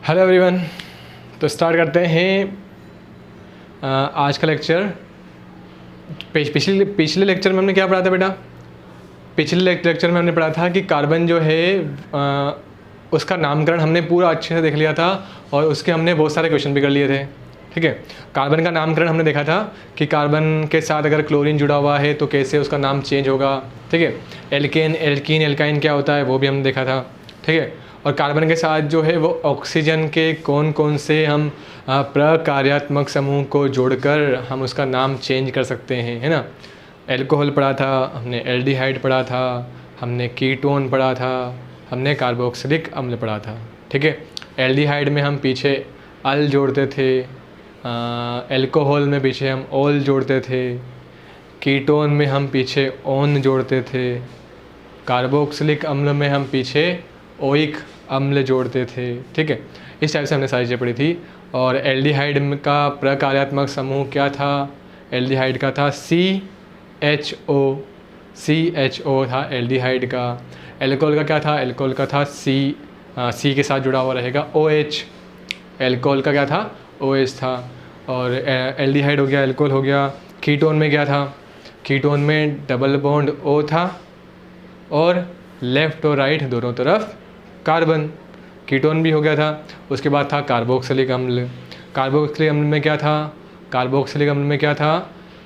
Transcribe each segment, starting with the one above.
Hello everyone. तो start करते हैं आज का लेक्चर। पिछले लेक्चर में हमने क्या पढ़ा था बेटा? पिछले लेक्चर में हमने पढ़ा था कि कार्बन जो है उसका नामकरण हमने पूरा अच्छे से देख लिया था और उसके हमने बहुत सारे क्वेश्चन भी कर लिए थे। ठीक है, कार्बन का नामकरण हमने देखा था कि कार्बन के साथ अगर क्लोरीन जुड़ा हुआ है तो कैसे उसका नाम चेंज होगा। ठीक है, एल्केन, एल्कीन, एल्काइन क्या होता है वो भी हमने देखा था। ठीक है, और कार्बन के साथ जो है वो ऑक्सीजन के कौन कौन से हम प्रकार्यात्मक समूह को जोड़कर हम उसका नाम चेंज कर सकते हैं, है ना। एल्कोहल पढ़ा था हमने, एल्डिहाइड पढ़ा था हमने, कीटोन पढ़ा था हमने, कार्बोक्सिलिक अम्ल पढ़ा था। ठीक है, एल्डिहाइड में हम पीछे अल जोड़ते थे, एल्कोहल में पीछे हम ओल जोड़ते थे, कीटोन में हम पीछे ओन जोड़ते थे, कार्बोक्सिलिक अम्ल में हम पीछे ओइक अम्ल जोड़ते थे। ठीक है, इस टाइप से हमने सारी चीज़ें पढ़ी थी। और एल्डिहाइड का प्रकार्यात्मक समूह क्या था? एल्डिहाइड का था CHO था एल्डिहाइड का। एल्कोहल का क्या था? एल्कोहल का था C के साथ जुड़ा हुआ रहेगा OH। एल्कोहल का क्या था? OH था। और एल्डिहाइड हो गया, एल्कोहल हो गया। कीटोन में क्या था? कीटोन में डबल बॉन्ड O था और लेफ़्ट और राइट दोनों तरफ कार्बन। कीटोन भी हो गया था। उसके बाद था कार्बोक्सिलिक अम्ल। कार्बोक्सिलिक अम्ल में क्या था? कार्बोक्सिलिक अम्ल में क्या था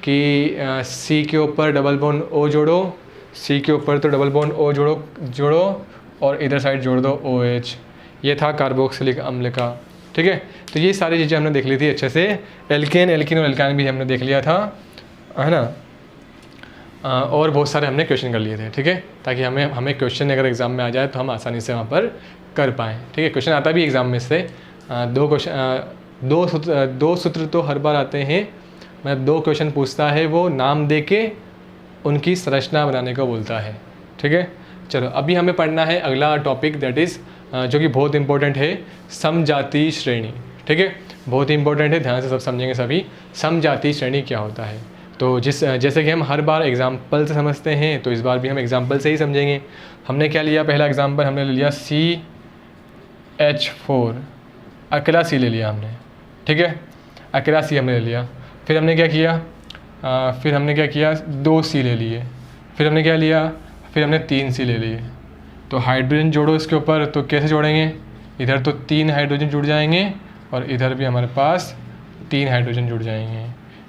कि C के ऊपर डबल बॉन्ड O जोड़ो, C के ऊपर तो डबल बॉन्ड O जोड़ो और इधर साइड जोड़ दो OH। ये था कार्बोक्सिलिक अम्ल का। ठीक है, तो ये सारी चीज़ें हमने देख ली थी अच्छे से। एल्केन, एल्कीन और एल्काइन भी हमने देख लिया था, है ना। और बहुत सारे हमने क्वेश्चन कर लिए थे। ठीक है, ताकि हमें क्वेश्चन अगर एग्ज़ाम में आ जाए तो हम आसानी से वहाँ पर कर पाएँ। ठीक है, क्वेश्चन आता भी एग्ज़ाम में से दो सूत्र तो हर बार आते हैं। मैं 2 क्वेश्चन पूछता है, वो नाम दे के उनकी संरचना बनाने को बोलता है। ठीक है, चलो अभी हमें पढ़ना है अगला टॉपिक, दैट इज़ जो कि बहुत इंपॉर्टेंट है, समजातीय श्रेणी। ठीक है, बहुत इंपॉर्टेंट है, ध्यान से सब समझेंगे सभी। समजातीय श्रेणी क्या होता है? तो जैसे कि हम हर बार एग्जाम्पल से समझते हैं, तो इस बार भी हम एग्जाम्पल से ही समझेंगे। हमने क्या लिया? पहला एग्जाम्पल हमने ले लिया CH4, अकेला C ले लिया हमने। ठीक है, अकेला C हमने ले लिया। फिर हमने क्या किया? 2 C ले लिए। फिर हमने क्या लिया? फिर हमने 3 C ले लिए। तो हाइड्रोजन जोड़ो इसके ऊपर, तो कैसे जोड़ेंगे? इधर तो 3 हाइड्रोजन जुड़ जाएंगे और इधर भी हमारे पास 3 हाइड्रोजन जुड़ जाएंगे।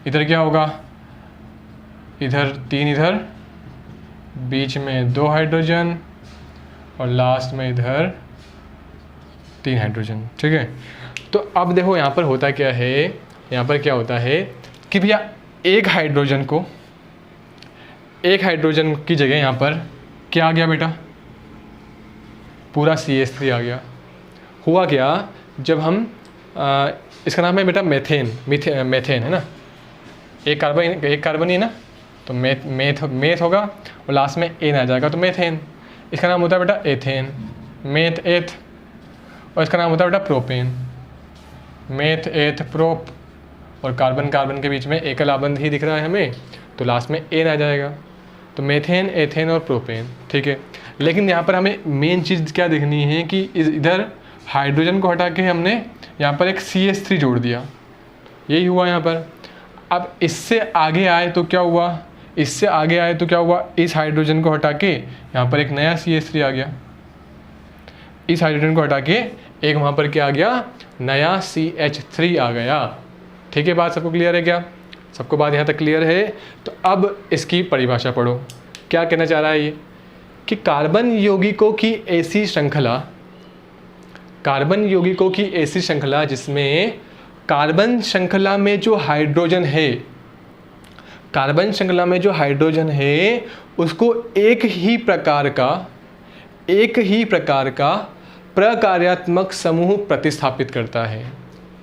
इधर क्या होगा? इधर 3, इधर बीच में 2 हाइड्रोजन और लास्ट में इधर 3 हाइड्रोजन। ठीक है, तो अब देखो यहाँ पर होता क्या है, यहाँ पर क्या होता है कि भैया एक हाइड्रोजन की जगह यहाँ पर क्या आ गया बेटा? पूरा CH3 आ गया। हुआ क्या? जब हम इसका नाम है बेटा मेथेन है ना। एक कार्बन ही है ना, तो मेथ होगा और लास्ट में एन आ जाएगा, तो मेथेन। इसका नाम होता है बेटा एथेन, मेथ एथ। और इसका नाम होता है बेटा प्रोपेन, मेथ एथ प्रोप। और कार्बन के बीच में एकल आबंध ही दिख रहा है हमें, तो लास्ट में एन आ जाएगा, तो मेथेन, एथेन और प्रोपेन। ठीक है, लेकिन यहाँ पर हमें मेन चीज़ क्या देखनी है कि इधर हाइड्रोजन को हटा के हमने यहाँ पर एक CH3 जोड़ दिया, यही हुआ यहाँ पर। अब इससे आगे आए तो क्या हुआ? इस हाइड्रोजन को हटा के यहाँ पर एक नया CH3 आ गया। इस हाइड्रोजन को हटा के एक वहाँ पर क्या आ गया? नया CH3 आ गया। ठीक है, बात सबको क्लियर है क्या? सबको बात यहाँ तक क्लियर है? तो अब इसकी परिभाषा पढ़ो, क्या कहना चाह रहा है ये कि कार्बन यौगिकों की ऐसी श्रृंखला जिसमें कार्बन श्रृंखला में जो हाइड्रोजन है उसको एक ही प्रकार का प्रकार्यात्मक समूह प्रतिस्थापित करता है।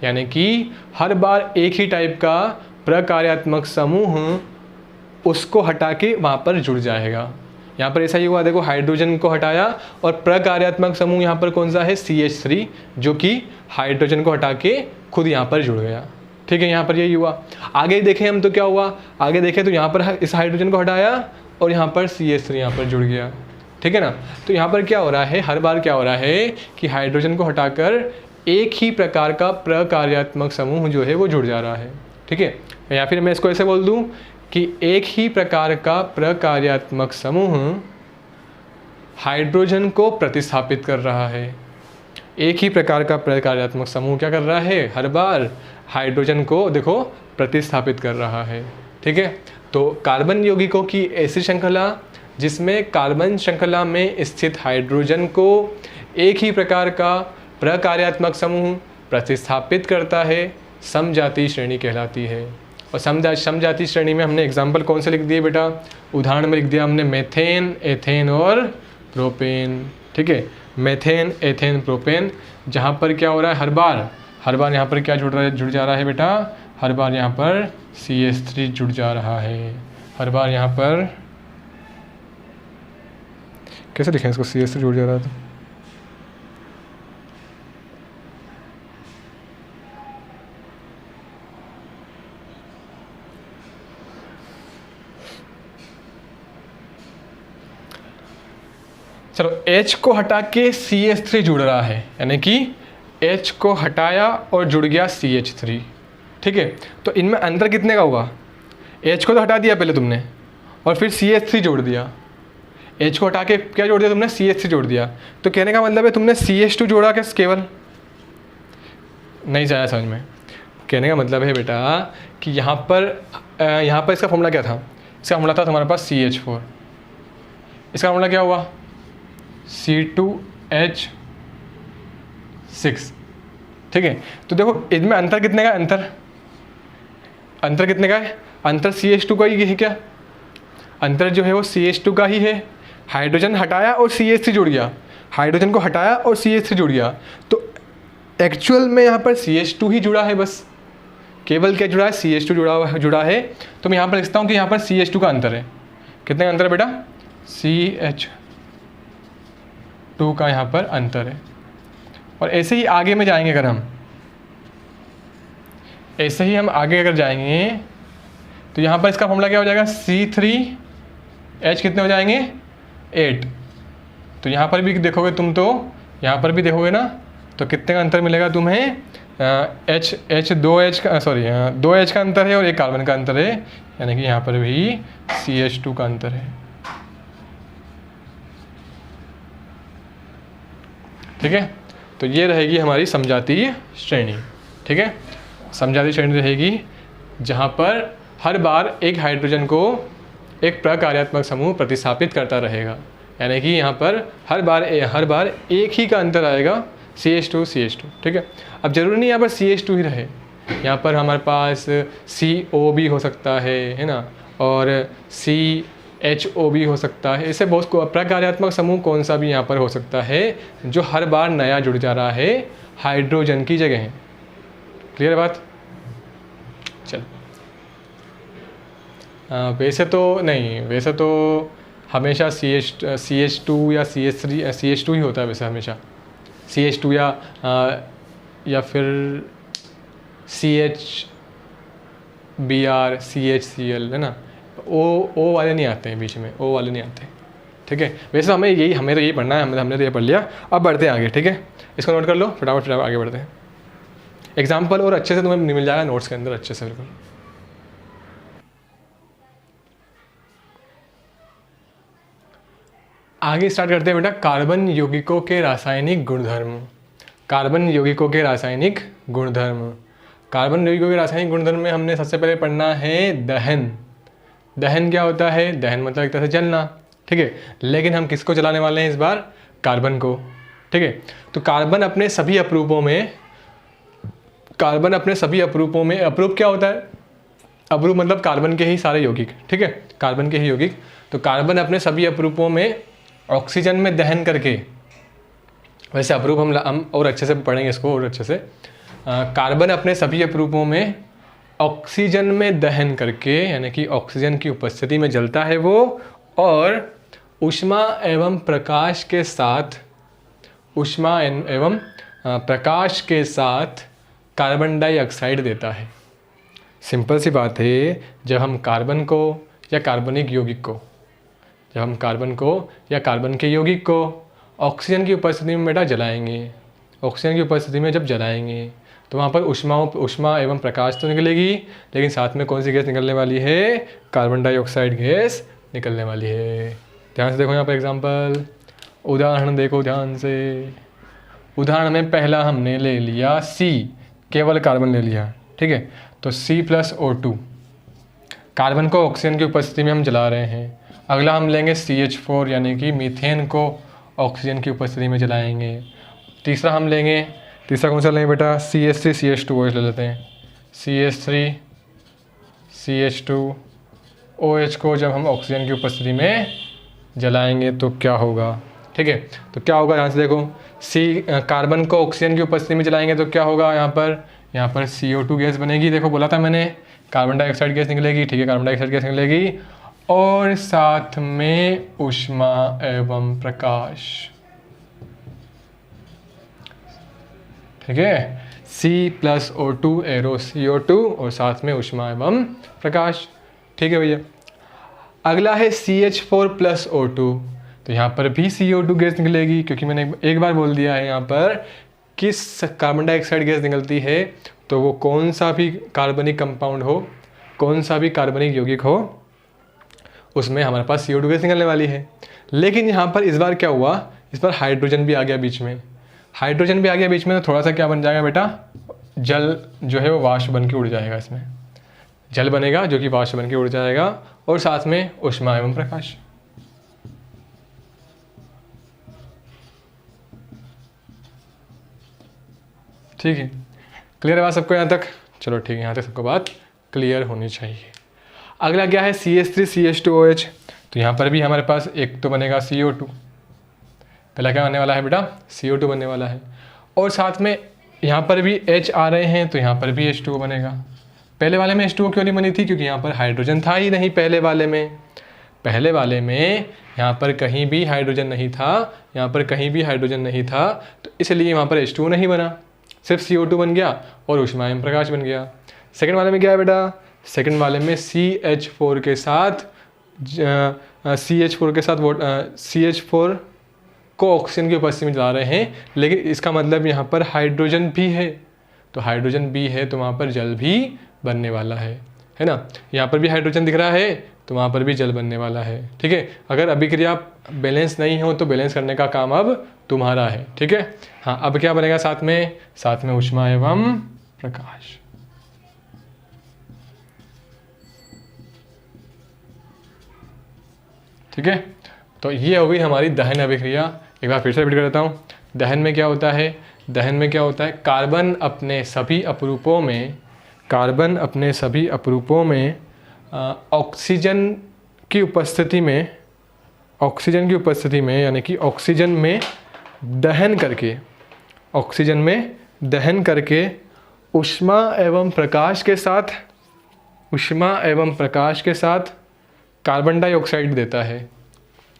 यानी कि हर बार एक ही टाइप का प्रकार्यात्मक समूह उसको हटा के वहाँ पर जुड़ जाएगा। यहाँ पर ऐसा ही हुआ, देखो हाइड्रोजन को हटाया और प्रकार्यात्मक समूह यहाँ पर कौन सा है? CH3, जो कि हाइड्रोजन को हटा के खुद यहाँ पर जुड़ गया। ठीक है, यहाँ पर यही हुआ। आगे देखें हम तो क्या हुआ? आगे देखें तो यहाँ पर इस हाइड्रोजन को हटाया और यहाँ पर CH3 यहाँ पर जुड़ गया। ठीक है ना। तो यहाँ पर क्या हो रहा है, हर बार क्या हो रहा है कि हाइड्रोजन को हटाकर एक ही प्रकार का प्रकार्यात्मक समूह जो है वो जुड़ जा रहा है। ठीक है, या फिर मैं इसको ऐसे बोल दूं कि एक ही प्रकार का प्रकार्यात्मक समूह हाइड्रोजन को प्रतिस्थापित कर रहा है। एक ही प्रकार का प्रकार्यात्मक समूह क्या कर रहा है, हर बार हाइड्रोजन को देखो प्रतिस्थापित कर रहा है। ठीक है, तो कार्बन यौगिकों की ऐसी श्रृंखला जिसमें कार्बन श्रृंखला में स्थित हाइड्रोजन को एक ही प्रकार का प्रकार्यात्मक समूह प्रतिस्थापित करता है, समजातीय श्रेणी कहलाती है। और समजातीय श्रेणी में हमने एग्जाम्पल कौन से लिख दिए बेटा, उदाहरण में लिख दिया हमने मेथेन, एथेन और प्रोपेन। ठीक है, मेथेन, एथेन, प्रोपेन, जहाँ पर क्या हो रहा है, हर बार यहाँ पर क्या जुड़ जा रहा है बेटा, हर बार यहाँ पर CH3 जुड़ जा रहा है। हर बार यहाँ पर कैसे लिखें इसको, CH3 जुड़ जा रहा है। चलो H को हटा के CH3 जुड़ रहा है, यानी कि H को हटाया और जुड़ गया CH3। ठीक है, तो इनमें अंतर कितने का होगा, H को तो हटा दिया पहले तुमने और फिर CH3 जोड़ दिया। H को हटा के क्या जोड़ दिया तुमने, CH3 जोड़ दिया। तो कहने का मतलब है तुमने CH2 जोड़ा क्या केवल, नहीं जाया समझ में। कहने का मतलब है बेटा कि यहाँ पर इसका फॉर्मूला क्या था, इसका फॉर्मूला था तुम्हारे पास CH4, इसका फॉर्मूला क्या हुआ C2H6। ठीक है, तो देखो इसमें अंतर कितने का है, अंतर कितने का है, अंतर CH2 का ही है क्या, अंतर जो है वो CH2 का ही है। हाइड्रोजन हटाया और CH3 जुड़ गया, हाइड्रोजन को हटाया और CH3 जुड़ गया, तो एक्चुअल में यहाँ पर CH2 ही जुड़ा है, बस केवल क्या जुड़ा है, CH2 जुड़ा है। तो मैं यहाँ पर लिखता हूँ कि यहाँ पर CH2 का अंतर है, कितने का अंतर है बेटा, CH2 का यहाँ पर अंतर है। और ऐसे ही आगे में जाएंगे अगर हम, ऐसे ही हम आगे अगर जाएंगे तो यहाँ पर इसका फॉर्मूला क्या हो जाएगा, C3H कितने हो जाएंगे 8। तो यहाँ पर भी देखोगे तुम, तो यहाँ पर भी देखोगे ना, तो कितने का अंतर मिलेगा तुम्हें, दो एच का अंतर है और एक कार्बन का अंतर है, यानी कि यहाँ पर भी CH2 का अंतर है। ठीक है, तो ये रहेगी हमारी समजातीय श्रेणी। ठीक है, समजातीय श्रेणी रहेगी जहाँ पर हर बार एक हाइड्रोजन को एक प्रकार्यात्मक समूह प्रतिस्थापित करता रहेगा, यानी कि यहाँ पर हर बार एक ही का अंतर आएगा, CH2। ठीक है, अब जरूरी नहीं यहाँ पर CH2 ही रहे, यहाँ पर हमारे पास CO भी हो सकता है ना, और CHO भी हो सकता है। इससे बहुत प्रकार्यात्मक समूह कौन सा भी यहाँ पर हो सकता है जो हर बार नया जुड़ जा रहा है हाइड्रोजन की जगह है। क्लियर बात, चल वैसे तो हमेशा CH2 या CH2 ही होता है वैसे हमेशा, CH2 या फिर CHBr, CHCl है ना, O वाले नहीं आते हैं बीच में, O वाले नहीं आते। ठीक है, वैसे हमें तो यही पढ़ना है, हमने तो ये पढ़ लिया। अब बढ़ते हैं आगे। ठीक है, इसको नोट कर लो, फटाफट आगे बढ़ते हैं। एग्जाम्पल और अच्छे से तुम्हें मिल जाएगा नोट्स के अंदर, अच्छे से बिल्कुल। आगे स्टार्ट करते हैं बेटा, कार्बन यौगिकों के रासायनिक गुणधर्म। कार्बन यौगिकों के रासायनिक गुणधर्म, कार्बन यौगिकों के रासायनिक गुणधर्म में हमने सबसे पहले पढ़ना है दहन। दहन क्या होता है, दहन मतलब एक तरह से जलना। ठीक है, लेकिन हम किसको जलाने वाले हैं इस बार, कार्बन को। ठीक है, तो कार्बन अपने सभी अपरूपों में, अपरूप क्या होता है, अपरूप मतलब कार्बन के ही सारे यौगिक। ठीक है, कार्बन के ही यौगिक। तो कार्बन अपने सभी अपरूपों में ऑक्सीजन में दहन करके, वैसे अपरूप हम और अच्छे से पढ़ेंगे इसको और अच्छे से। कार्बन अपने सभी अपरूपों में ऑक्सीजन में दहन करके, यानी कि ऑक्सीजन की उपस्थिति में जलता है वो, और ऊष्मा एवं प्रकाश के साथ कार्बन डाइऑक्साइड देता है। सिंपल सी बात है, जब हम कार्बन को या कार्बनिक यौगिक को, कार्बन के यौगिक को ऑक्सीजन की उपस्थिति में बेटा जलाएंगे, ऑक्सीजन की उपस्थिति में जब जलाएंगे तो वहाँ पर ऊष्मा एवं प्रकाश तो निकलेगी, लेकिन साथ में कौन सी गैस निकलने वाली है? कार्बन डाइऑक्साइड गैस निकलने वाली है। ध्यान से देखो यहाँ पर एग्जाम्पल, उदाहरण देखो ध्यान से। उदाहरण में पहला हमने ले लिया C, केवल कार्बन ले लिया, ठीक है। तो C+O2, कार्बन को ऑक्सीजन की उपस्थिति में हम जला रहे हैं। अगला हम लेंगे CH4 यानी कि मीथेन को ऑक्सीजन की उपस्थिति में जलाएंगे। तीसरा हम लेंगे, तीसरा कौन सा लेंगे बेटा? CH3 CH2OH ले लेते हैं। CH3 CH2OH को जब हम ऑक्सीजन की उपस्थिति में जलाएंगे तो क्या होगा? ठीक है, तो क्या होगा ध्यान से देखो। कार्बन को ऑक्सीजन की उपस्थिति में जलाएंगे तो क्या होगा? यहाँ पर CO2 गैस बनेगी। देखो बोला था मैंने, कार्बन डाइऑक्साइड गैस निकलेगी, ठीक है, कार्बन डाइऑक्साइड गैस निकलेगी और साथ में ऊष्मा एवं प्रकाश, ठीक है। C+O2 एरो CO2 और साथ में ऊष्मा एवं प्रकाश, ठीक है भैया। अगला है CH4+O2, तो यहाँ पर भी CO2 गैस निकलेगी, क्योंकि मैंने एक बार बोल दिया है यहाँ पर किस कार्बन डाइऑक्साइड गैस निकलती है, तो वो कौन सा भी कार्बनिक कंपाउंड हो, कौन सा भी कार्बनिक यौगिक हो, उसमें हमारे पास CO2 गैस निकलने वाली है। लेकिन यहाँ पर इस बार क्या हुआ? इस बार हाइड्रोजन भी आ गया बीच में। हाइड्रोजन भी आ गया बीच में, तो थोड़ा सा क्या बन जाएगा बेटा? जल जो है वो वाष्प बन के उड़ जाएगा। इसमें जल बनेगा जो कि वाष्प बन के उड़ जाएगा और साथ में ऊष्मा एवं प्रकाश। ठीक है, क्लियर है बात सबको यहाँ तक? चलो ठीक है, यहाँ तक सबको बात क्लियर होनी चाहिए। अगला क्या है? CH3 CH2OH, तो यहाँ पर भी हमारे पास एक तो बनेगा CO2। पहला क्या बनने वाला है बेटा? CO2 बनने वाला है। और साथ में यहाँ पर भी H आ रहे हैं, तो यहाँ पर भी H2O बनेगा। पहले वाले में H2O क्यों नहीं बनी थी? क्योंकि यहाँ पर हाइड्रोजन था ही नहीं पहले वाले में। पहले वाले में यहाँ पर कहीं भी हाइड्रोजन नहीं था, यहाँ पर कहीं भी हाइड्रोजन नहीं था, तो इसलिए वहाँ पर H2O नहीं बना, सिर्फ CO2 बन गया और ऊष्मा एवं प्रकाश बन गया। सेकंड वाले में क्या है बेटा? सेकंड वाले में CH4 के साथ CH4 को ऑक्सीजन की उपस्थिति में जला रहे हैं, लेकिन इसका मतलब यहाँ पर हाइड्रोजन भी है, तो हाइड्रोजन भी है तो वहाँ पर जल भी बनने वाला है ना। यहाँ पर भी हाइड्रोजन दिख रहा है तो वहाँ पर भी जल बनने वाला है, ठीक है। अगर अभिक्रिया बैलेंस नहीं हो तो बैलेंस करने का काम अब तुम्हारा है, ठीक है। हाँ, अब क्या बनेगा साथ में ऊष्मा एवं प्रकाश। ठीक है, तो ये हो गई हमारी दहन अभिक्रिया। एक बार फिर से रिपीट कर देता हूँ। दहन में क्या होता है? दहन में क्या होता है? कार्बन अपने सभी अपरूपों में ऑक्सीजन की उपस्थिति में यानी कि ऑक्सीजन में दहन करके ऊष्मा एवं प्रकाश के साथ कार्बन डाइऑक्साइड देता है।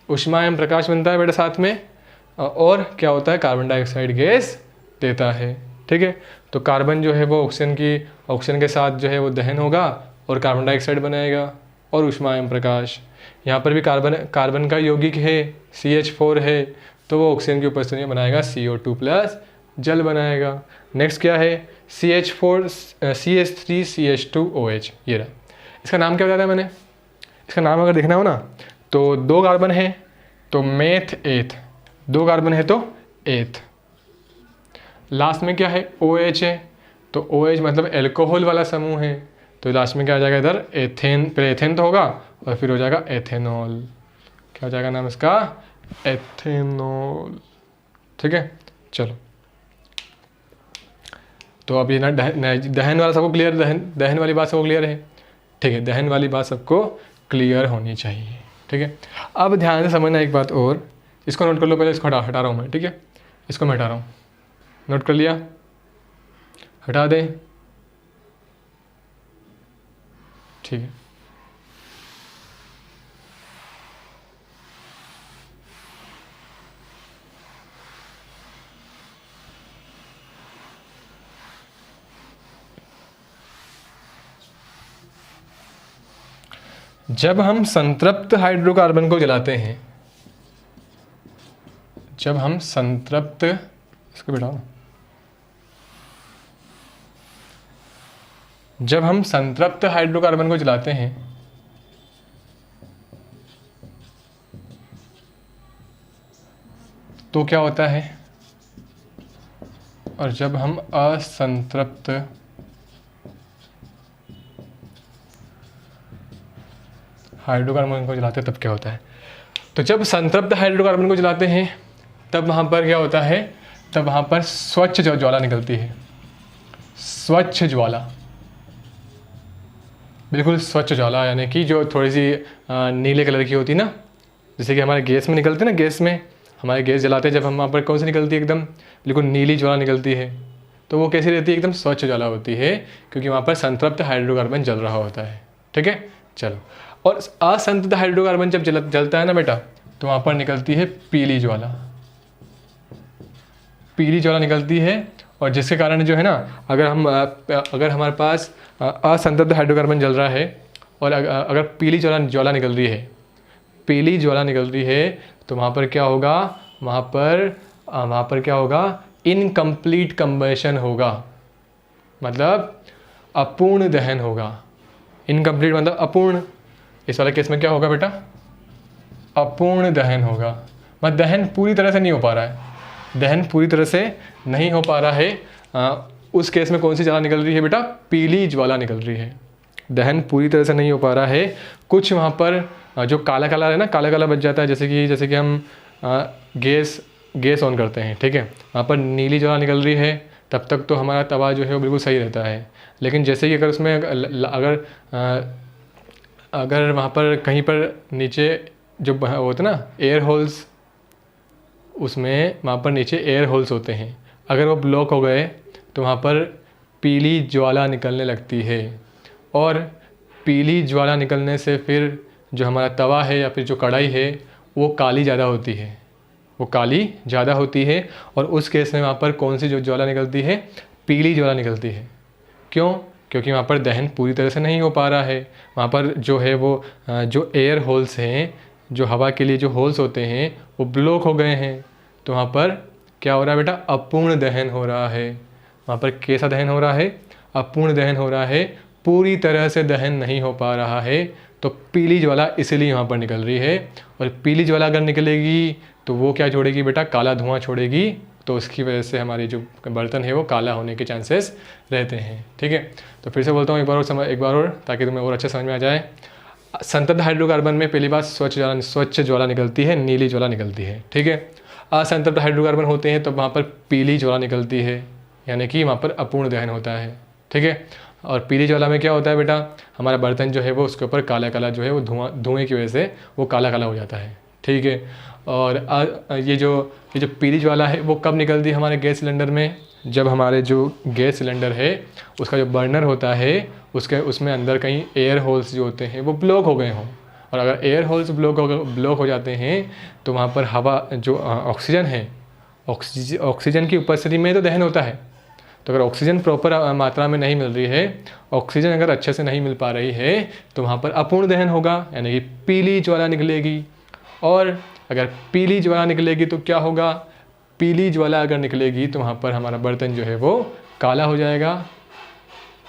ऊष्मा एवं प्रकाश बनता है बेटा साथ में, और क्या होता है? कार्बन डाइऑक्साइड गैस देता है, ठीक है। तो कार्बन जो है वो ऑक्सीजन के साथ जो है वो दहन होगा और कार्बन डाइऑक्साइड बनाएगा और ऊष्मा एवं प्रकाश। यहाँ पर भी कार्बन का यौगिक है CH4 है, तो वो ऑक्सीजन की उपस्थिति में बनाएगा CO2+ जल बनाएगा। नेक्स्ट क्या है? CH3 CH2OH, ये रहा। इसका नाम क्या बताया था मैंने? इसका नाम अगर देखना हो ना, तो 2 कार्बन है तो मेथ एथ, 2 कार्बन है तो एथ। लास्ट में क्या है? OH है, तो OH मतलब एल्कोहल वाला समूह है, तो लास्ट में क्या आ जाएगा इधर? एथेन। पहले एथेन तो होगा और फिर हो जाएगा एथेनॉल। क्या हो जाएगा नाम इसका? एथेनॉल, ठीक है। चलो, तो अब ये ना दहन वाला सबको क्लियर, दहन वाली बात सबको क्लियर है, ठीक है। दहन वाली बात सबको क्लियर होनी चाहिए, ठीक है। अब ध्यान से समझना एक बात और, इसको नोट कर लो पहले, इसको हटा रहा हूँ मैं, ठीक है। इसको मैं हटा रहा हूँ, नोट कर लिया? हटा दें, ठीक है। जब हम संतृप्त हाइड्रोकार्बन को जलाते हैं, इसको बिठाओ, जब हम संतृप्त हाइड्रोकार्बन को जलाते हैं तो क्या होता है, और जब हम असंतृप्त हाइड्रोकार्बन को जलाते हैं तब क्या होता है। तो जब संतृप्त हाइड्रोकार्बन को जलाते हैं तब वहाँ पर क्या होता है, तब वहाँ पर स्वच्छ ज्वाला निकलती है, स्वच्छ ज्वाला, बिल्कुल स्वच्छ ज्वाला, यानी कि जो थोड़ी सी नीले कलर की होती है ना, जैसे कि हमारे गैस में निकलते हैं ना, गैस में हमारे गैस जलाते हैं जब हम, वहाँ पर कौन सी निकलती है, एकदम बिल्कुल नीली ज्वाला निकलती है। तो वो कैसी रहती है, एकदम स्वच्छ ज्वाला होती है, क्योंकि वहाँ पर संतृप्त हाइड्रोकार्बन जल रहा होता है। ठीक है, चलो। और असंतृप्त हाइड्रोकार्बन जब जलता है ना बेटा, तो वहाँ पर निकलती है पीली ज्वाला, पीली ज्वाला निकलती है। और जिसके कारण जो है ना, अगर हमारे पास असंतृप्त हाइड्रोकार्बन जल रहा है और अगर पीली ज्वाला निकल रही है, पीली ज्वाला निकल रही है, तो वहाँ पर क्या होगा, वहाँ पर क्या होगा, इनकम्प्लीट कंबशन होगा, मतलब अपूर्ण दहन होगा। इनकम्प्लीट मतलब अपूर्ण। इस वाले केस में क्या होगा बेटा, अपूर्ण दहन होगा, मतलब दहन पूरी तरह से नहीं हो पा रहा है, दहन पूरी तरह से नहीं हो पा रहा है। उस केस में कौन सी ज्वाला निकल रही है बेटा, पीली ज्वाला निकल रही है। दहन पूरी तरह से नहीं हो पा रहा है, कुछ वहाँ पर जो काला काला है ना, काला काला बच जाता है, जैसे कि हम गैस ऑन करते हैं, ठीक है, वहाँ पर नीली ज्वाला निकल रही है, तब तक तो हमारा तवा जो है वो बिल्कुल सही रहता है। लेकिन जैसे कि अगर उसमें अगर वहाँ पर कहीं पर नीचे जो होते ना एयर होल्स, उसमें वहाँ पर नीचे एयर होल्स होते हैं, अगर वो ब्लॉक हो गए तो वहाँ पर पीली ज्वाला निकलने लगती है। और पीली ज्वाला निकलने से फिर जो हमारा तवा है या फिर जो कढ़ाई है वो काली ज़्यादा होती है, वो काली ज़्यादा होती है। और उस केस में वहाँ पर कौन सी जो ज्वाला निकलती है, पीली ज्वाला निकलती है। क्यों? क्योंकि वहाँ पर दहन पूरी तरह से नहीं हो पा रहा है, वहाँ पर जो है वो जो एयर होल्स हैं, जो हवा के लिए जो होल्स होते हैं वो ब्लॉक हो गए हैं। तो वहाँ पर क्या हो रहा है बेटा, अपूर्ण दहन हो रहा है। वहाँ पर कैसा दहन हो रहा है, अपूर्ण दहन हो रहा है, पूरी तरह से दहन नहीं हो पा रहा है। तो पीली ज्वाला इसीलिए वहाँ पर निकल रही है। और पीली ज्वाला अगर निकलेगी तो वो क्या छोड़ेगी बेटा, काला धुआं छोड़ेगी, तो उसकी वजह से हमारी जो बर्तन है वो काला होने के चांसेस रहते हैं। ठीक है, तो फिर से बोलता हूँ एक बार और ताकि तुम्हें और अच्छे समझ में आ जाए। संतृप्त हाइड्रोकार्बन में पहली बात स्वच्छ ज्वाला निकलती है, नीली ज्वाला निकलती है। ठीक है, असंतृप्त हाइड्रोकार्बन होते हैं तो वहाँ पर पीली ज्वाला निकलती है, यानी कि वहाँ पर अपूर्ण दहन होता है। ठीक है, और पीली ज्वाला में क्या होता है बेटा, हमारा बर्तन जो है वो उसके ऊपर काला काला जो है वो धुएँ की वजह से वो काला काला हो जाता है। ठीक है, और ये जो पीली ज्वाला है वो कब निकलती है हमारे गैस सिलेंडर में, जब हमारे जो गैस सिलेंडर है उसका जो बर्नर होता है उसमें अंदर कहीं एयर होल्स जो होते हैं वो ब्लॉक हो गए हों। और अगर एयर होल्स ब्लॉक हो जाते हैं तो वहाँ पर हवा जो ऑक्सीजन है, ऑक्सीजन की उपस्थिति में तो दहन होता है। तो अगर ऑक्सीजन प्रॉपर मात्रा में नहीं मिल रही है, ऑक्सीजन अगर अच्छे से नहीं मिल पा रही है, तो वहाँ पर अपूर्ण दहन होगा, यानी कि पीली ज्वाला निकलेगी। और अगर पीली ज्वाला निकलेगी तो क्या होगा, पीली ज्वाला अगर निकलेगी तो वहाँ पर हमारा बर्तन जो है वो काला हो जाएगा,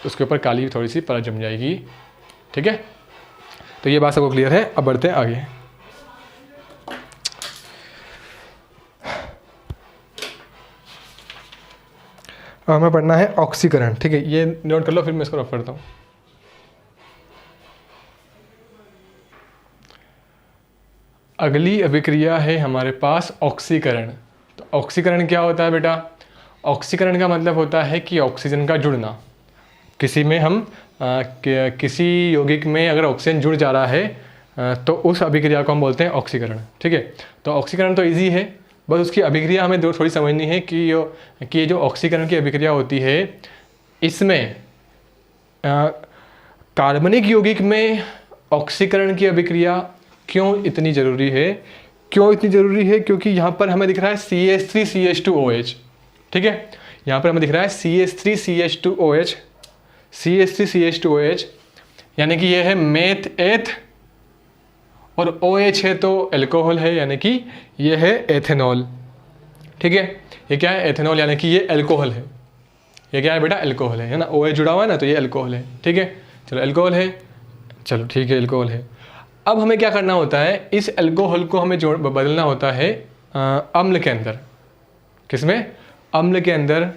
उसके ऊपर काली थोड़ी सी परत जम जाएगी। ठीक है, तो ये बात सबको क्लियर है। अब बढ़ते हैं आगे। अब हमें पढ़ना है ऑक्सीकरण। ठीक है, ये नोट कर लो, फिर मैं इसको रफ करता हूँ। अगली अभिक्रिया है हमारे पास ऑक्सीकरण। तो ऑक्सीकरण क्या होता है बेटा, ऑक्सीकरण का मतलब होता है कि ऑक्सीजन का जुड़ना। किसी में हम किसी यौगिक में अगर ऑक्सीजन जुड़ जा रहा है तो उस अभिक्रिया को हम बोलते हैं ऑक्सीकरण। ठीक है, तो ऑक्सीकरण तो इजी है, बस उसकी अभिक्रिया हमें थोड़ी समझनी है कि ये जो ऑक्सीकरण की अभिक्रिया होती है इसमें कार्बनिक यौगिक में ऑक्सीकरण की अभिक्रिया क्यों इतनी ज़रूरी है। क्योंकि यहाँ पर हमें दिख रहा है CH3CH2OH। ठीक है, यहाँ पर हमें दिख रहा है CH3CH2OH, यानी कि ये है मेथ एथ, और OH है तो एल्कोहल है, यानी कि ये है एथेनॉल। ठीक है, ये क्या है, एथेनॉल, यानी कि ये एल्कोहल है। ये क्या है बेटा, अल्कोहल है ना, OH जुड़ा हुआ है ना, तो ये अल्कोहल है। ठीक है, चलो अल्कोहल है, चलो ठीक है अल्कोहल है। अब हमें क्या करना होता है, इस अल्कोहल को हमें बदलना होता है अम्ल के अंदर। किसमें, अम्ल के अंदर,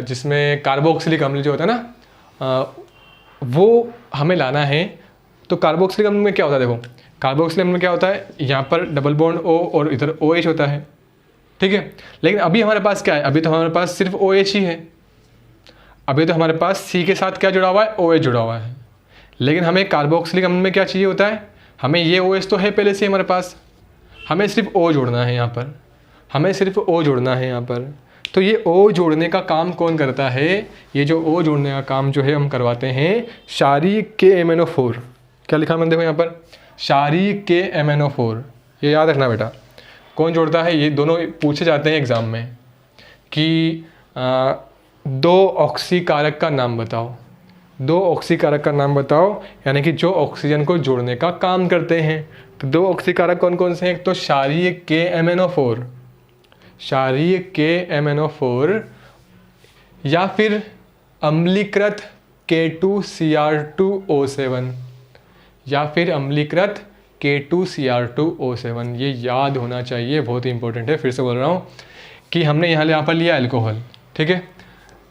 जिसमें कार्बोक्सिलिक अम्ल जो होता है ना, वो हमें लाना है। तो कार्बोक्सिलिक अम्ल में क्या होता है, देखो कार्बोक्सिलिक अम्ल में क्या होता है, यहाँ पर डबल बॉन्ड O और इधर OH होता है। ठीक है, लेकिन अभी हमारे पास क्या है, अभी तो हमारे पास सिर्फ OH ही है। अभी तो हमारे पास C के साथ क्या जुड़ा हुआ है, OH जुड़ा हुआ है। लेकिन हमें कार्बोक्सिलिक अम्ल में क्या चाहिए होता है, हमें ये OH तो है पहले से हमारे पास, हमें सिर्फ O जोड़ना है यहाँ पर, हमें सिर्फ O जोड़ना है यहाँ पर। तो ये O जोड़ने का काम कौन करता है, ये जो O जोड़ने का काम जो है हम करवाते हैं क्षारीय KMnO4। क्या लिखा मैंने, देखो यहाँ पर क्षारीय KMnO4, ये याद रखना बेटा। कौन जोड़ता है, ये दोनों पूछे जाते हैं एग्ज़ाम में कि 2 ऑक्सीकारक का नाम बताओ, 2 ऑक्सीकारक का नाम बताओ, यानी कि जो ऑक्सीजन को जोड़ने का काम करते हैं। तो 2 ऑक्सीकारक कौन कौन से हैं, एक तो क्षारीय KMnO4, क्षारीय KMnO4, या फिर अम्लीकृत K2Cr2O7, या फिर अम्लीकृत K2Cr2O7। ये याद होना चाहिए, बहुत ही इंपॉर्टेंट है। फिर से बोल रहा हूँ कि हमने यहाँ पर लिया अल्कोहल, ठीक है,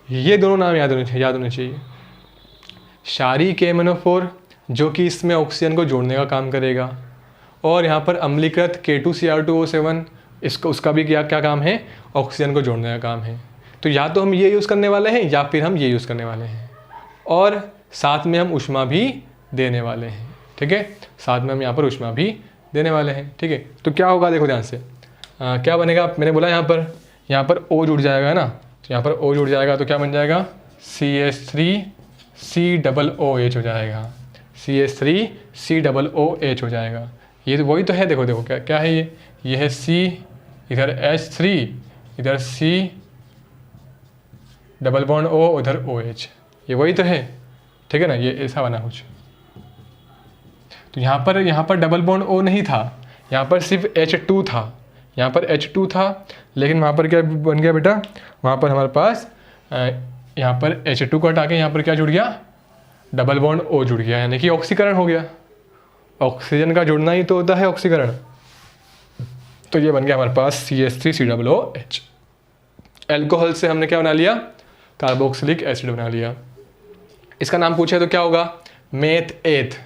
ये दोनों नाम याद होने चाहिए। क्षारीय KMnO4 जो कि इसमें ऑक्सीजन को जोड़ने का काम करेगा, और यहाँ पर अम्लीकृत K2Cr2O7, इसका उसका भी क्या काम है, ऑक्सीजन को जोड़ने का काम है। तो या तो हम ये यूज़ करने वाले हैं या फिर हम ये यूज़ करने वाले हैं, और साथ में हम ऊष्मा भी देने वाले हैं। ठीक है, साथ में हम यहाँ पर ऊष्मा भी देने वाले हैं। ठीक है, तो क्या होगा, देखो ध्यान से, क्या बनेगा, मैंने बोला यहाँ पर O जुड़ जाएगा ना, तो यहाँ पर O जुड़ जाएगा तो क्या बन जाएगा, CH3COOH हो जाएगा, CH3COOH हो जाएगा। ये तो वही तो है, देखो देखो क्या क्या है, ये है C, इधर H3, इधर C डबल बॉन्ड O, उधर OH, ये वही तो है। ठीक है ना, ये ऐसा बना कुछ। तो यहाँ पर डबल बॉन्ड O नहीं था, यहाँ पर सिर्फ H2 था, यहाँ पर H2 था, लेकिन वहाँ पर क्या बन गया बेटा, वहाँ पर हमारे पास यहाँ पर H2 को हटा के यहाँ पर क्या जुड़ गया, डबल बॉन्ड O जुड़ गया, यानी कि ऑक्सीकरण हो गया। ऑक्सीजन का जुड़ना ही तो होता है ऑक्सीकरण। तो ये बन गया हमारे पास CH3COOH। अल्कोहल से हमने क्या बना लिया, कार्बोक्सिलिक एसिड बना लिया। इसका नाम पूछे तो क्या होगा, मेथ एथ,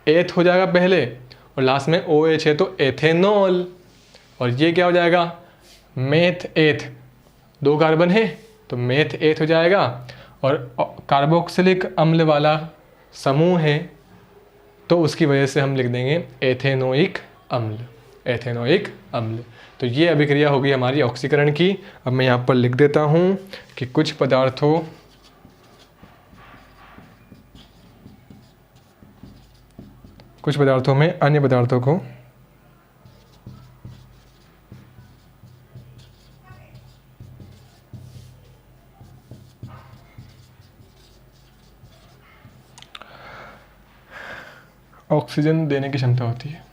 एथ हो जाएगा पहले, और लास्ट में OH है तो एथेनॉल, और ये क्या हो जाएगा, मेथ एथ, 2 कार्बन है तो मेथ एथ हो जाएगा, और कार्बोक्सिलिक अम्ल वाला समूह है तो उसकी वजह से हम लिख देंगे एथेनोइक अम्ल, एथेनोइक अम्ल। तो ये अभिक्रिया होगी हमारी ऑक्सीकरण की। अब मैं यहाँ पर लिख देता हूँ कि कुछ पदार्थों में अन्य पदार्थों को ऑक्सीजन देने की क्षमता होती है।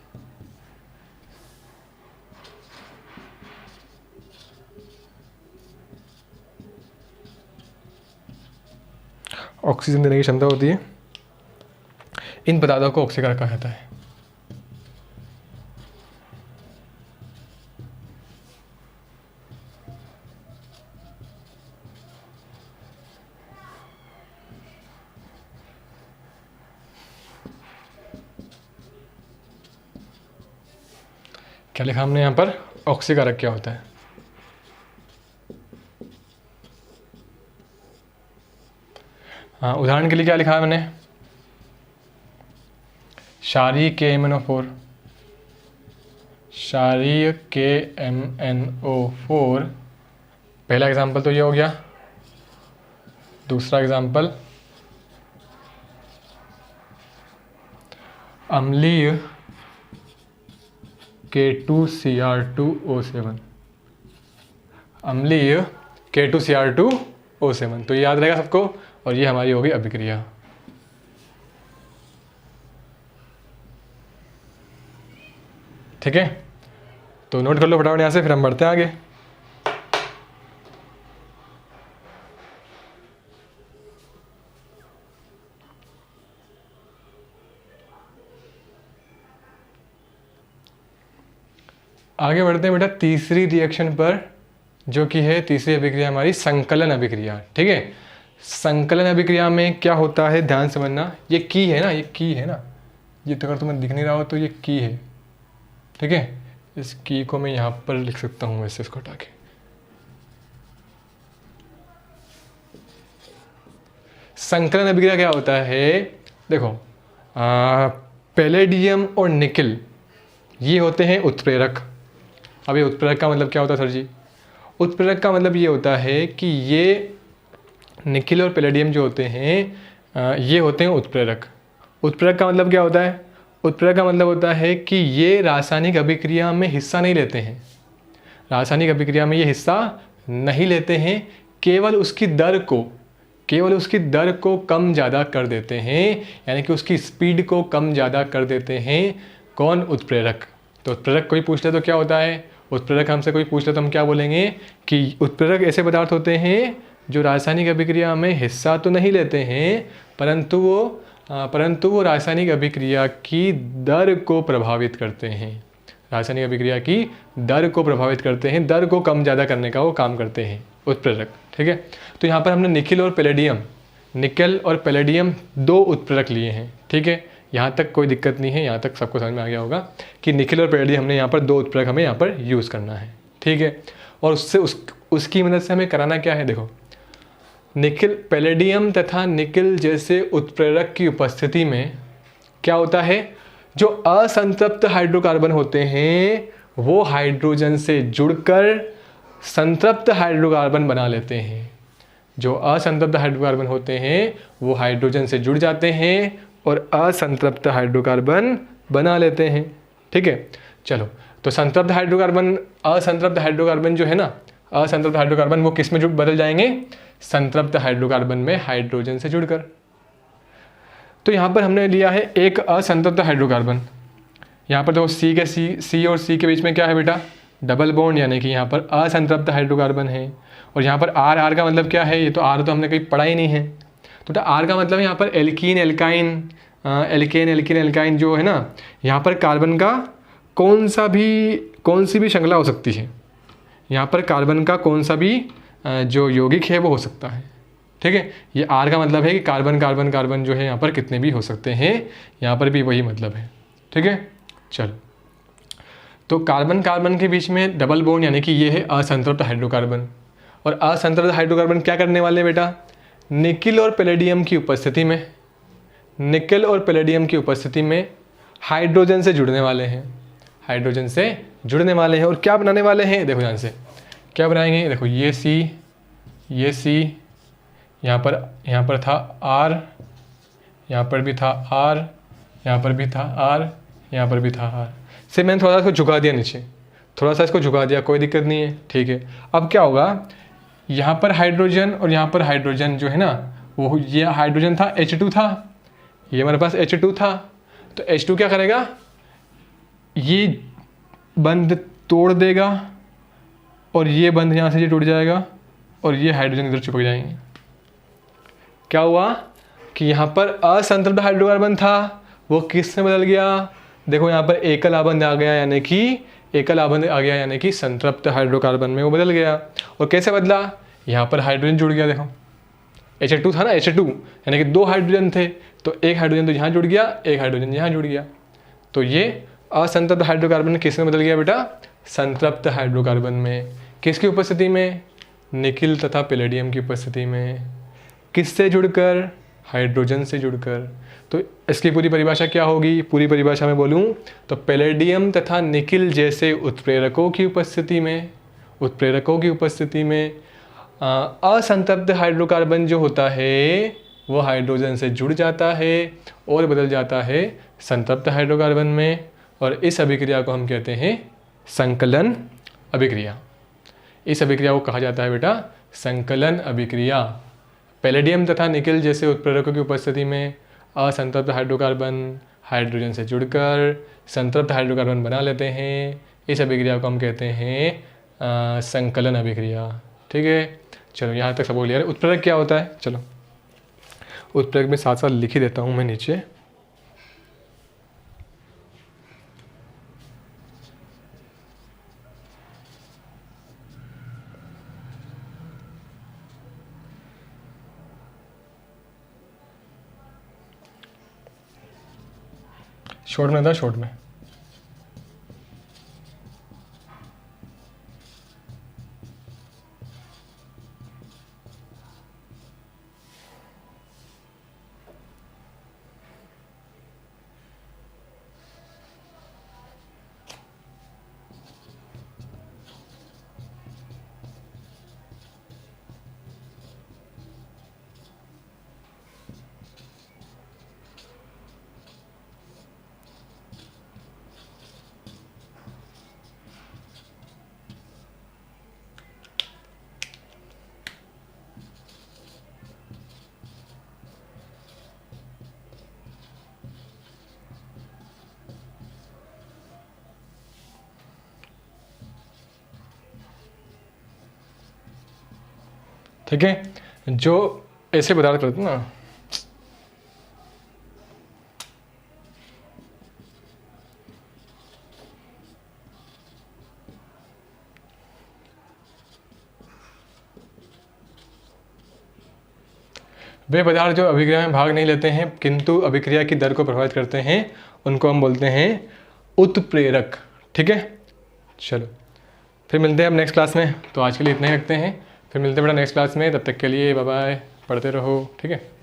ऑक्सीजन देने की क्षमता होती है, इन पदार्थों को ऑक्सीकरण कहा जाता है। क्या लिखा हमने यहाँ पर, ऑक्सीकारक क्या होता है। हाँ, उदाहरण के लिए क्या लिखा है मैंने, क्षारीय KMnO4, क्षारीय KMnO4, पहला एग्जाम्पल तो ये हो गया। दूसरा एग्जाम्पल, अम्लीय K2Cr2O7, अम्लीय K2Cr2O7, तो ये याद रहेगा सबको, और ये हमारी होगी अभिक्रिया। ठीक है, तो नोट कर लो फटाफट यहाँ से, फिर हम बढ़ते हैं आगे। आगे बढ़ते हैं बेटा तीसरी रिएक्शन पर, जो कि है तीसरी अभिक्रिया हमारी संकलन अभिक्रिया। ठीक है, संकलन अभिक्रिया में क्या होता है ध्यान समझना। ये की है ना, ये की है ना, ये तो अगर तुम्हें दिख नहीं रहा हो तो ये की है। ठीक है, इस की को मैं यहाँ पर लिख सकता हूँ वैसे, इसको हटा के। संकलन अभिक्रिया क्या होता है, देखो पैलेडियम और निकिल ये होते हैं उत्प्रेरक। अब ये उत्प्रेरक का मतलब क्या होता है सर जी? उत्प्रेरक का मतलब ये होता है कि ये निकिल और पैलेडियम जो होते हैं ये होते हैं उत्प्रेरक। उत्प्रेरक का मतलब क्या होता है? उत्प्रेरक का मतलब होता है कि ये रासायनिक अभिक्रिया में हिस्सा नहीं लेते हैं। रासायनिक अभिक्रिया में ये हिस्सा नहीं लेते हैं, केवल उसकी दर को कम ज़्यादा कर देते हैं, यानी कि उसकी स्पीड को कम ज़्यादा कर देते हैं। कौन? उत्प्रेरक। तो उत्प्रेरक कोई पूछ ले तो क्या होता है? उत्प्रेरक हमसे कोई पूछ ले तो हम क्या बोलेंगे कि उत्प्रेरक ऐसे पदार्थ होते हैं जो रासायनिक अभिक्रिया में हिस्सा तो नहीं लेते हैं, परंतु वो रासायनिक अभिक्रिया की दर को प्रभावित करते हैं। रासायनिक अभिक्रिया की दर को प्रभावित करते हैं, दर को कम ज़्यादा करने का वो काम करते हैं उत्प्रेरक। ठीक है, तो यहाँ पर हमने निकिल और पैलेडियम दो उत्प्रेरक लिए हैं। ठीक है, यहाँ तक कोई दिक्कत नहीं है, यहाँ तक सबको समझ में आ गया होगा कि निकिल और पैलेडियम हमने यहाँ पर दो उत्प्रेरक हमें यहाँ पर यूज़ करना है। ठीक है, और उसकी मदद से हमें कराना क्या है, देखो पैलेडियम तथा निकिल जैसे उत्प्रेरक की उपस्थिति में क्या होता है, जो असंतृप्त हाइड्रोकार्बन होते हैं वो हाइड्रोजन से जुड़कर संतृप्त हाइड्रोकार्बन बना लेते हैं। जो असंतृप्त हाइड्रोकार्बन होते हैं वो हाइड्रोजन से जुड़ जाते हैं और असंतृप्त हाइड्रोकार्बन बना लेते हैं। ठीक है, चलो तो असंतृप्त हाइड्रोकार्बन जो है ना, असंतृप्त हाइड्रोकार्बन वो किस में बदल जाएंगे? संतृप्त हाइड्रोकार्बन में हाइड्रोजन से जुड़कर। तो यहाँ पर हमने लिया है एक असंतृप्त हाइड्रोकार्बन। यहाँ पर देखो सी और सी के बीच में क्या है बेटा? डबल बॉन्ड, यानी कि यहाँ पर असंतृप्त हाइड्रोकार्बन है। और यहाँ पर आर का मतलब क्या है? ये तो आर तो हमने कहीं पढ़ा ही नहीं है। तो बेटा आर का मतलब यहाँ पर एल्कीन एल्काइन जो है ना, यहाँ पर कार्बन का कौन सी भी श्रृंखला हो सकती है। यहाँ पर कार्बन का कौन सा भी जो यौगिक है वो हो सकता है। ठीक है, ये आर का मतलब है कि कार्बन जो है यहाँ पर कितने भी हो सकते हैं, यहाँ पर भी वही मतलब है। ठीक है, चलो तो कार्बन के बीच में डबल बॉन्ड, यानी कि ये है असंतृप्त हाइड्रोकार्बन। और असंतृप्त हाइड्रोकार्बन क्या करने वाले बेटा? निकिल और पैलेडियम की उपस्थिति में हाइड्रोजन से जुड़ने वाले हैं। और क्या बनाने वाले हैं? देखो ध्यान से क्या बनाएंगे। देखो ये सी यहाँ पर था आर, यहाँ पर भी था आर, यहाँ पर भी था आर, यहाँ पर भी था आर। से मैंने थोड़ा सा इसको झुका दिया नीचे, कोई दिक्कत नहीं है। ठीक है, अब क्या होगा, यहाँ पर हाइड्रोजन और यहाँ पर हाइड्रोजन जो है ना, वो ये हाइड्रोजन था H2 था, ये हमारे पास H2 था। तो H2 क्या करेगा? ये बंध तोड़ देगा और ये बंध यहाँ से ये टूट जाएगा और ये हाइड्रोजन इधर चिपक जाएंगे। क्या हुआ कि यहाँ पर असंतृप्त हाइड्रोकार्बन था, वो किस में बदल गया? देखो यहाँ पर एकल आबंध आ गया, यानी कि संतृप्त हाइड्रोकार्बन में वो बदल गया। और कैसे बदला? यहाँ पर हाइड्रोजन जुड़ गया। देखो H2 था ना, H2 यानी कि दो हाइड्रोजन थे, तो एक हाइड्रोजन तो यहाँ जुड़ गया, एक हाइड्रोजन यहाँ जुड़ गया। तो ये असंतृप्त हाइड्रोकार्बन किस में बदल गया बेटा? संतृप्त हाइड्रोकार्बन में। किसकी उपस्थिति में? निकिल तथा पैलेडियम की उपस्थिति में। किससे जुड़कर? हाइड्रोजन से जुड़कर। तो इसकी पूरी परिभाषा क्या होगी? पूरी परिभाषा में बोलूँ तो पैलेडियम तथा निकिल जैसे उत्प्रेरकों की उपस्थिति में असंतृप्त हाइड्रोकार्बन जो होता है वो हाइड्रोजन से जुड़ जाता है और बदल जाता है संतृप्त हाइड्रोकार्बन में। और इस अभिक्रिया को हम कहते हैं संकलन अभिक्रिया। इस अभिक्रिया को कहा जाता है बेटा संकलन अभिक्रिया। पैलेडियम तथा निकिल जैसे उत्प्रेरकों की उपस्थिति में असंतृप्त हाइड्रोकार्बन हाइड्रोजन से जुड़कर संतृप्त हाइड्रोकार्बन बना लेते हैं। इस अभिक्रिया को हम कहते हैं संकलन अभिक्रिया। ठीक है, चलो यहाँ तक सब क्लियर है। उत्प्रेरक क्या होता है? चलो उत्प्रेरक में साथ साथ लिख ही देता हूँ मैं नीचे। शॉर्ट में था, शॉर्ट में। ठीक है, जो ऐसे पदार्थ करते हैं ना, वे पदार्थ जो अभिक्रिया में भाग नहीं लेते हैं किंतु अभिक्रिया की दर को प्रभावित करते हैं, उनको हम बोलते हैं उत्प्रेरक। ठीक है, चलो फिर मिलते हैं अब नेक्स्ट क्लास में। तो आज के लिए इतना ही रखते हैं, फिर मिलते हैं बेटा नेक्स्ट क्लास में। तब तक के लिए बाय बाय, पढ़ते रहो। ठीक है।